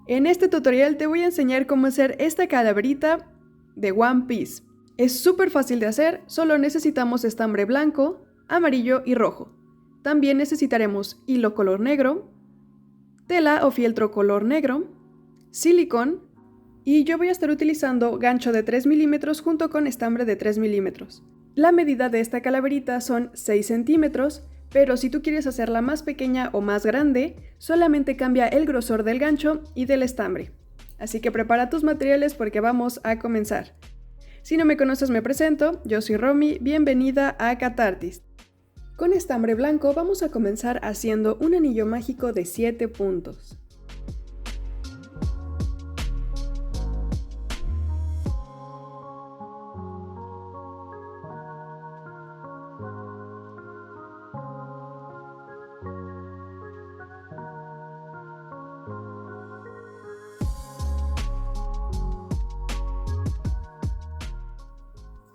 En este tutorial te voy a enseñar cómo hacer esta calaverita de One Piece. Es súper fácil de hacer, solo necesitamos estambre blanco, amarillo y rojo. También necesitaremos hilo color negro, tela o fieltro color negro, silicón y yo voy a estar utilizando gancho de 3 milímetros junto con estambre de 3 milímetros. La medida de esta calaverita son 6 centímetros, pero si tú quieres hacerla más pequeña o más grande, solamente cambia el grosor del gancho y del estambre. Así que prepara tus materiales porque vamos a comenzar. Si no me conoces me presento, yo soy Romy, bienvenida a Catartis. Con estambre blanco vamos a comenzar haciendo un anillo mágico de 7 puntos.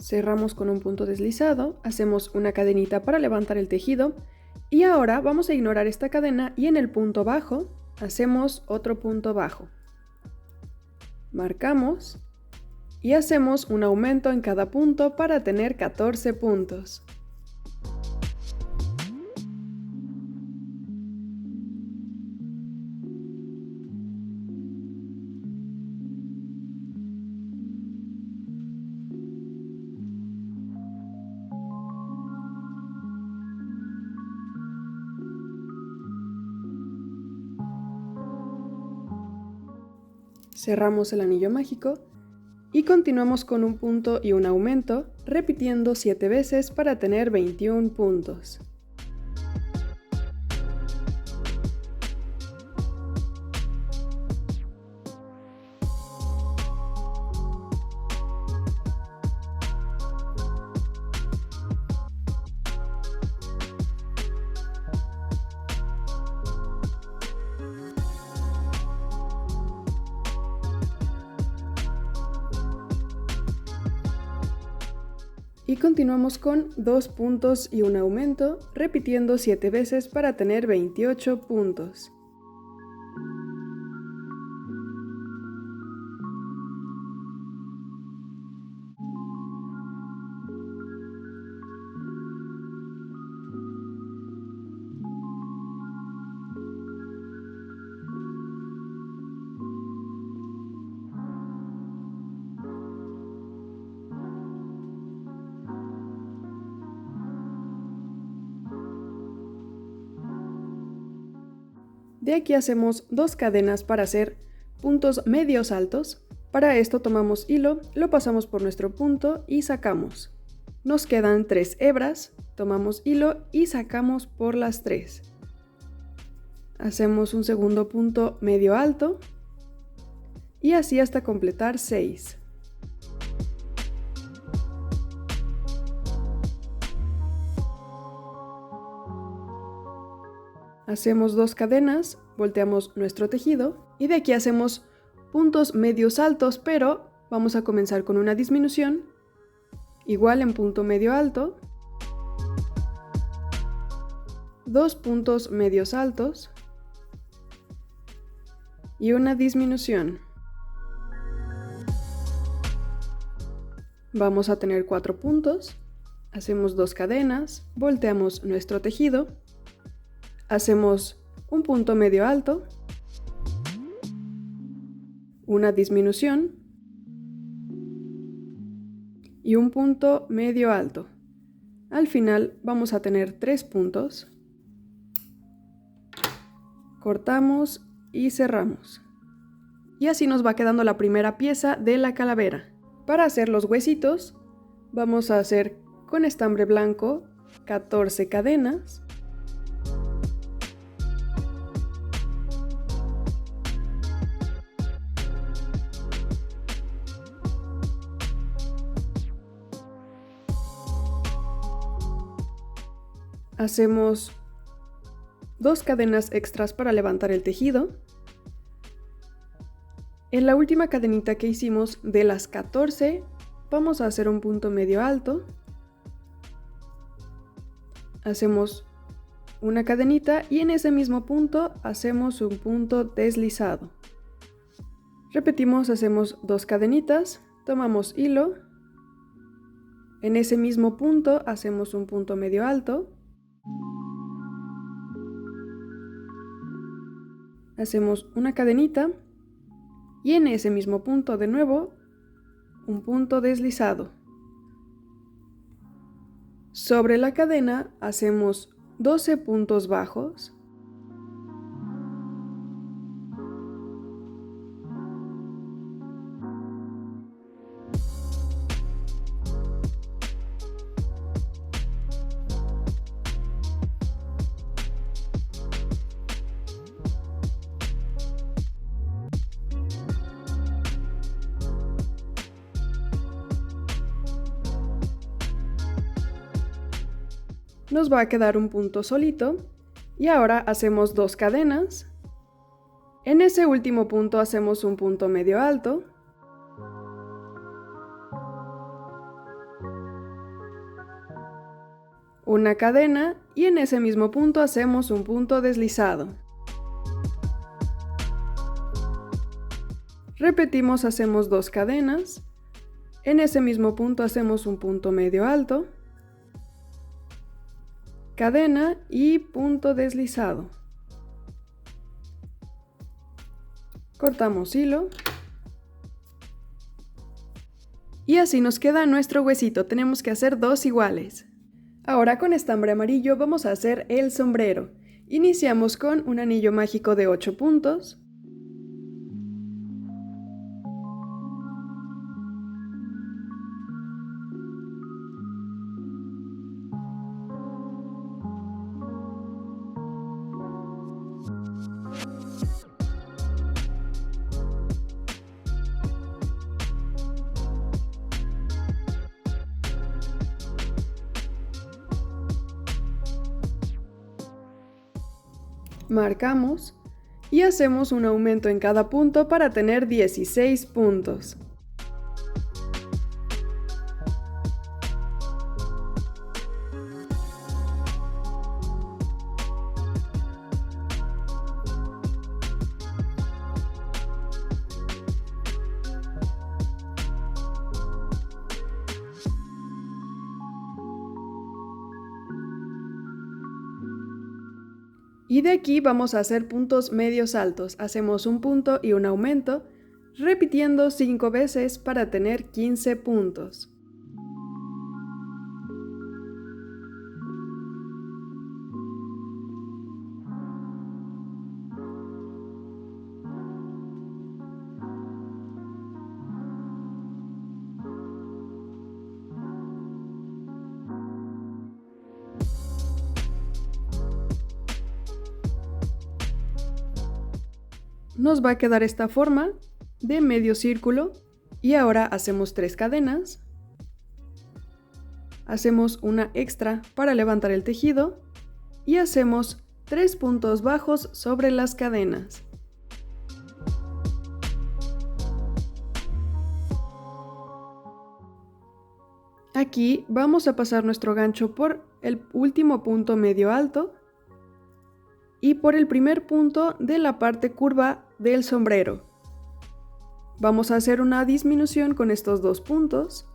Cerramos con un punto deslizado, hacemos una cadenita para levantar el tejido y ahora vamos a ignorar esta cadena y en el punto bajo hacemos otro punto bajo. Marcamos y hacemos un aumento en cada punto para tener 14 puntos. Cerramos el anillo mágico y continuamos con un punto y un aumento, repitiendo 7 veces para tener 21 puntos. Y continuamos con 2 puntos y un aumento, repitiendo 7 veces para tener 28 puntos. De aquí hacemos 2 cadenas para hacer puntos medios altos. Para esto tomamos hilo, lo pasamos por nuestro punto y sacamos. Nos quedan 3 hebras, tomamos hilo y sacamos por las 3. Hacemos un segundo punto medio alto y así hasta completar 6. Hacemos 2 cadenas, volteamos nuestro tejido y de aquí hacemos puntos medios altos, pero vamos a comenzar con una disminución, igual en punto medio alto, 2 puntos medios altos y una disminución. Vamos a tener 4 puntos, hacemos 2 cadenas, volteamos nuestro tejido, hacemos un punto medio alto, una disminución y un punto medio alto. Al final vamos a tener 3 puntos. Cortamos y cerramos. Y así nos va quedando la primera pieza de la calavera. Para hacer los huesitos, vamos a hacer con estambre blanco 14 cadenas. Hacemos 2 cadenas extras para levantar el tejido. En la última cadenita que hicimos de las 14, vamos a hacer un punto medio alto. Hacemos una cadenita y en ese mismo punto hacemos un punto deslizado. Repetimos, hacemos 2 cadenitas, tomamos hilo, en ese mismo punto hacemos un punto medio alto, hacemos una cadenita y en ese mismo punto de nuevo un punto deslizado. Sobre la cadena hacemos 12 puntos bajos, nos va a quedar un punto solito y ahora hacemos 2 cadenas. En ese último punto hacemos un punto medio alto, una cadena y en ese mismo punto hacemos un punto deslizado. Repetimos, hacemos 2 cadenas, en ese mismo punto hacemos un punto medio alto, cadena y punto deslizado. Cortamos hilo. Y así nos queda nuestro huesito, tenemos que hacer 2 iguales. Ahora con estambre amarillo vamos a hacer el sombrero. Iniciamos con un anillo mágico de 8 puntos. Marcamos y hacemos un aumento en cada punto para tener 16 puntos. Y de aquí vamos a hacer puntos medios altos. Hacemos un punto y un aumento, repitiendo 5 veces para tener 15 puntos. Nos va a quedar esta forma de medio círculo y ahora hacemos 3 cadenas, hacemos una extra para levantar el tejido y hacemos 3 puntos bajos sobre las cadenas. Aquí vamos a pasar nuestro gancho por el último punto medio alto y por el primer punto de la parte curva del sombrero. Vamos a hacer una disminución con estos 2 puntos.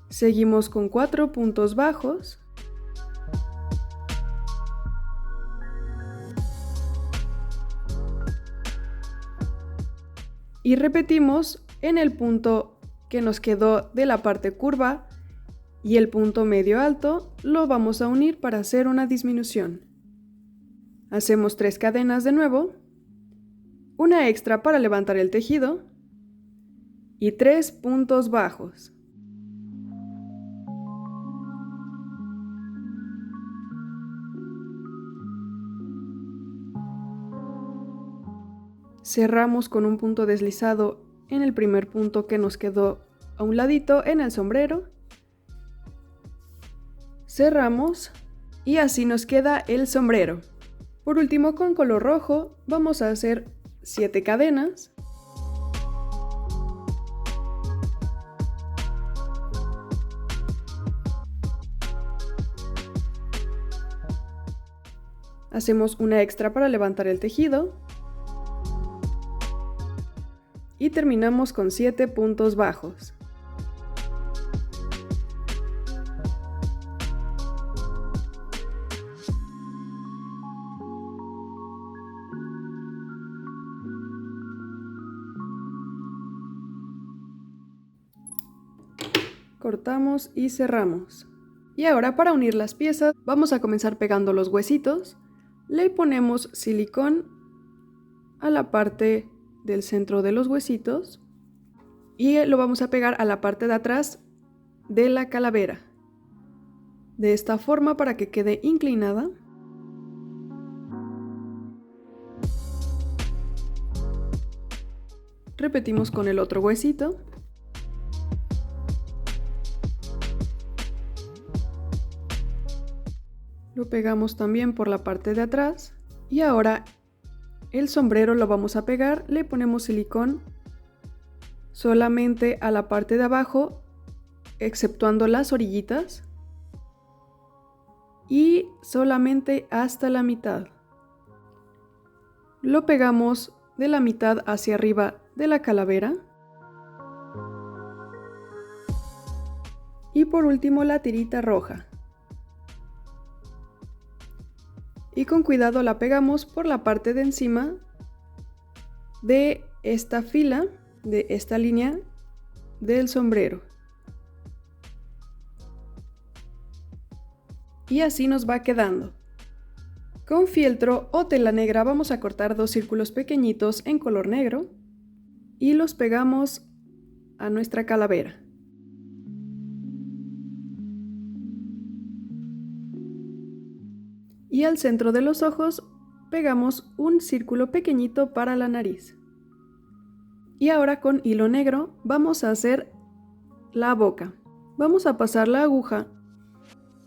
Seguimos con 4 puntos bajos. Y repetimos en el punto que nos quedó de la parte curva y el punto medio alto lo vamos a unir para hacer una disminución. Hacemos 3 cadenas de nuevo, una extra para levantar el tejido y 3 puntos bajos. Cerramos con un punto deslizado en el primer punto que nos quedó a un ladito en el sombrero. Cerramos y así nos queda el sombrero. Por último, con color rojo vamos a hacer 7 cadenas. Hacemos una extra para levantar el tejido. y terminamos con 7 puntos bajos. Cortamos y cerramos. Y ahora, para unir las piezas, vamos a comenzar pegando los huesitos. Le ponemos silicón a la parte del centro de los huesitos y lo vamos a pegar a la parte de atrás de la calavera. De esta forma, para que quede inclinada. Repetimos con el otro huesito. Lo pegamos también por la parte de atrás. Y ahora el sombrero lo vamos a pegar. Le ponemos silicón solamente a la parte de abajo, exceptuando las orillitas. Y solamente hasta la mitad. Lo pegamos de la mitad hacia arriba de la calavera. Y por último la tirita roja. Y con cuidado la pegamos por la parte de encima de esta fila, de esta línea del sombrero. Y así nos va quedando. Con fieltro o tela negra vamos a cortar 2 círculos pequeñitos en color negro y los pegamos a nuestra calavera. Y al centro de los ojos pegamos un círculo pequeñito para la nariz. Y ahora con hilo negro vamos a hacer la boca. Vamos a pasar la aguja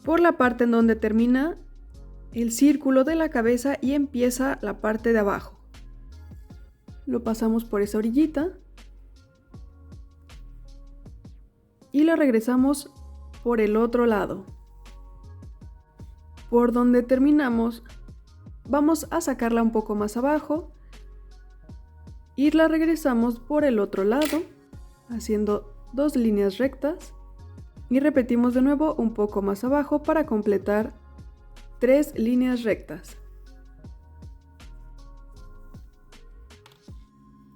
por la parte en donde termina el círculo de la cabeza y empieza la parte de abajo. Lo pasamos por esa orillita y la regresamos por el otro lado. Por donde terminamos, vamos a sacarla un poco más abajo y la regresamos por el otro lado, haciendo 2 líneas rectas y repetimos de nuevo un poco más abajo para completar 3 líneas rectas.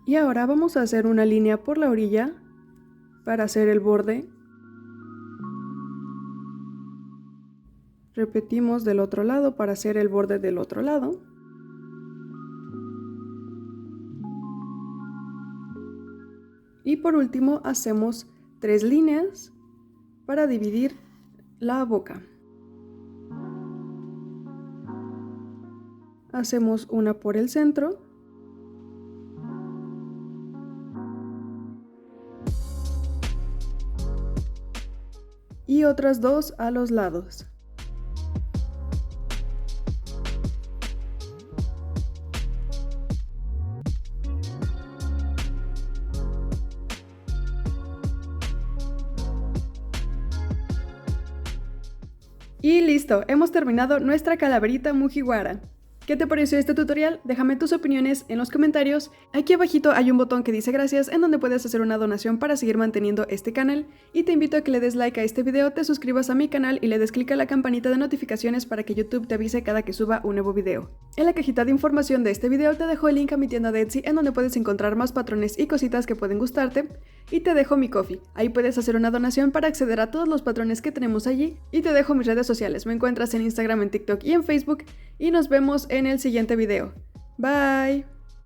Y ahora vamos a hacer una línea por la orilla para hacer el borde. Repetimos del otro lado para hacer el borde del otro lado. Y por último hacemos 3 líneas para dividir la boca. Hacemos una por el centro. Y otras 2 a los lados. Y listo, hemos terminado nuestra calaverita Mugiwara. ¿Qué te pareció este tutorial? Déjame tus opiniones en los comentarios. Aquí abajito hay un botón que dice gracias, en donde puedes hacer una donación para seguir manteniendo este canal. Y te invito a que le des like a este video, te suscribas a mi canal y le des clic a la campanita de notificaciones para que YouTube te avise cada que suba un nuevo video. En la cajita de información de este video te dejo el link a mi tienda de Etsy, en donde puedes encontrar más patrones y cositas que pueden gustarte. Y te dejo mi Ko-fi. Ahí puedes hacer una donación para acceder a todos los patrones que tenemos allí. Y te dejo mis redes sociales. Me encuentras en Instagram, en TikTok y en Facebook. Y nos vemos en el siguiente video. Bye.